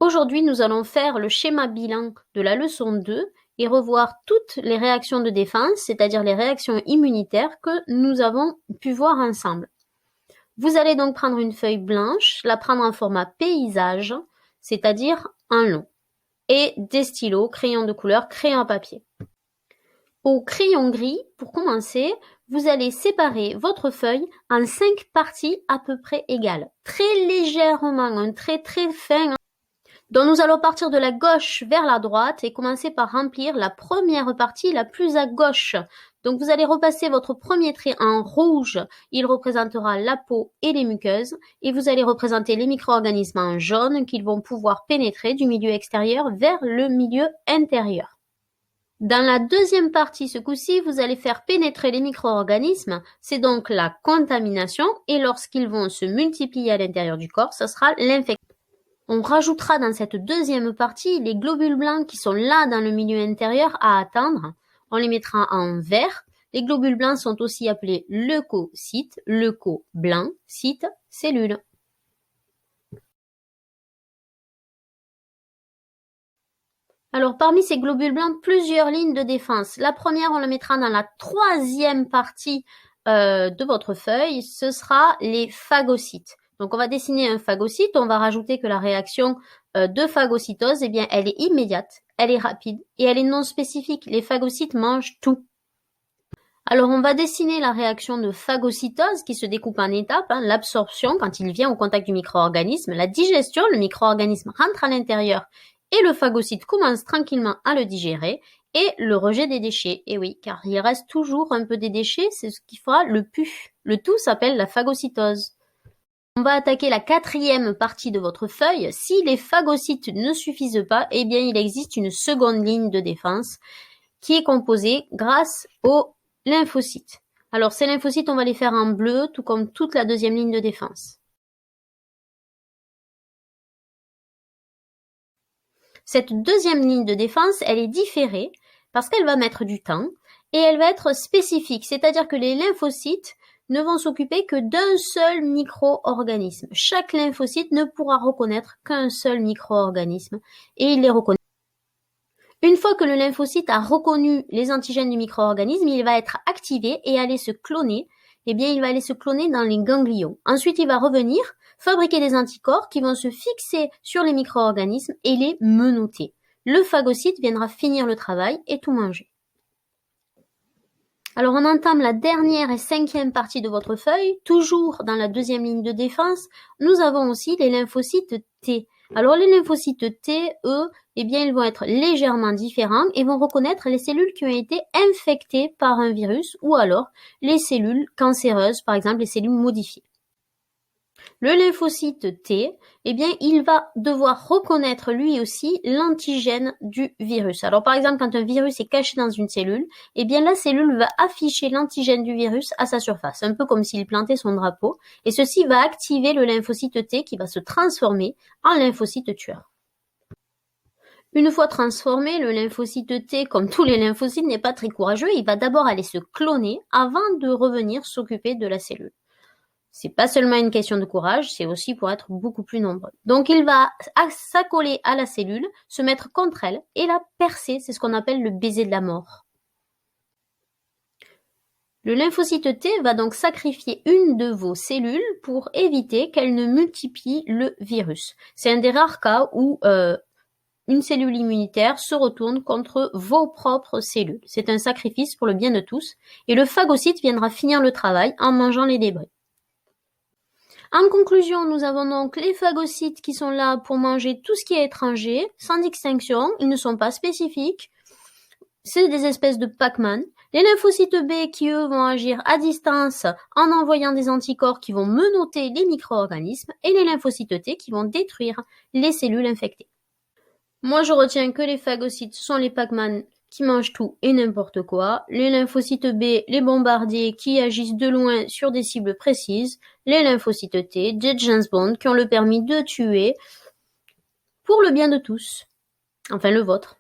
Aujourd'hui, nous allons faire le schéma bilan de la leçon 2 et revoir toutes les réactions de défense, c'est-à-dire les réactions immunitaires que nous avons pu voir ensemble. Vous allez donc prendre une feuille blanche, la prendre en format paysage, c'est-à-dire en long, et des stylos, crayons de couleur, crayon à papier. Au crayon gris, pour commencer, vous allez séparer votre feuille en 5 parties à peu près égales, très légèrement, un trait très fin. Donc nous allons partir de la gauche vers la droite et commencer par remplir la première partie la plus à gauche. Donc vous allez repasser votre premier trait en rouge, il représentera la peau et les muqueuses, et vous allez représenter les micro-organismes en jaune qu'ils vont pouvoir pénétrer du milieu extérieur vers le milieu intérieur. Dans la deuxième partie, ce coup-ci, vous allez faire pénétrer les micro-organismes, c'est donc la contamination, et lorsqu'ils vont se multiplier à l'intérieur du corps, ce sera l'infection. On rajoutera dans cette deuxième partie les globules blancs qui sont là dans le milieu intérieur à attendre. On les mettra en vert. Les globules blancs sont aussi appelés leucocytes, leuco blanc, cyte, cellules. Alors, parmi ces globules blancs, plusieurs lignes de défense. La première, on la mettra dans la troisième partie de votre feuille. Ce sera les phagocytes. Donc, on va dessiner un phagocyte. On va rajouter que la réaction de phagocytose, eh bien, elle est immédiate, elle est rapide et elle est non spécifique. Les phagocytes mangent tout. Alors, on va dessiner la réaction de phagocytose qui se découpe en étapes. L'absorption, quand il vient au contact du micro-organisme. La digestion, le micro-organisme rentre à l'intérieur et le phagocyte commence tranquillement à le digérer, et le rejet des déchets. Et oui, car il reste toujours un peu des déchets, c'est ce qui fera le pu. Le tout s'appelle la phagocytose. On va attaquer la quatrième partie de votre feuille. Si les phagocytes ne suffisent pas, eh bien il existe une seconde ligne de défense qui est composée grâce aux lymphocytes. Alors ces lymphocytes, on va les faire en bleu, tout comme toute la deuxième ligne de défense. Cette deuxième ligne de défense, elle est différée parce qu'elle va mettre du temps et elle va être spécifique, c'est-à-dire que les lymphocytes ne vont s'occuper que d'un seul micro-organisme. Chaque lymphocyte ne pourra reconnaître qu'un seul micro-organisme et il les reconnaît. Une fois que le lymphocyte a reconnu les antigènes du micro-organisme, il va être activé et aller se cloner. Eh bien, il va aller se cloner dans les ganglions. Ensuite, il va revenir fabriquer des anticorps qui vont se fixer sur les micro-organismes et les menotter. Le phagocyte viendra finir le travail et tout manger. Alors, on entame la dernière et cinquième partie de votre feuille. Toujours dans la deuxième ligne de défense, nous avons aussi les lymphocytes T. Alors, les lymphocytes T, eux, eh bien, ils vont être légèrement différents et vont reconnaître les cellules qui ont été infectées par un virus ou alors les cellules cancéreuses, par exemple les cellules modifiées. Le lymphocyte T, eh bien, il va devoir reconnaître lui aussi l'antigène du virus. Alors, par exemple, quand un virus est caché dans une cellule, eh bien, la cellule va afficher l'antigène du virus à sa surface, un peu comme s'il plantait son drapeau, et ceci va activer le lymphocyte T qui va se transformer en lymphocyte tueur. Une fois transformé, le lymphocyte T, comme tous les lymphocytes, n'est pas très courageux, il va d'abord aller se cloner avant de revenir s'occuper de la cellule. C'est pas seulement une question de courage, c'est aussi pour être beaucoup plus nombreux. Donc il va s'accoler à la cellule, se mettre contre elle et la percer, c'est ce qu'on appelle le baiser de la mort. Le lymphocyte T va donc sacrifier une de vos cellules pour éviter qu'elle ne multiplie le virus. C'est un des rares cas où une cellule immunitaire se retourne contre vos propres cellules. C'est un sacrifice pour le bien de tous et le phagocyte viendra finir le travail en mangeant les débris. En conclusion, nous avons donc les phagocytes qui sont là pour manger tout ce qui est étranger, sans distinction, ils ne sont pas spécifiques, c'est des espèces de Pac-Man. Les lymphocytes B qui, eux, vont agir à distance en envoyant des anticorps qui vont menotter les micro-organismes, et les lymphocytes T qui vont détruire les cellules infectées. Moi, je retiens que les phagocytes sont les Pac-Man qui mangent tout et n'importe quoi, les lymphocytes B, les bombardiers qui agissent de loin sur des cibles précises, les lymphocytes T, des James Bond qui ont le permis de tuer pour le bien de tous. Enfin, le vôtre.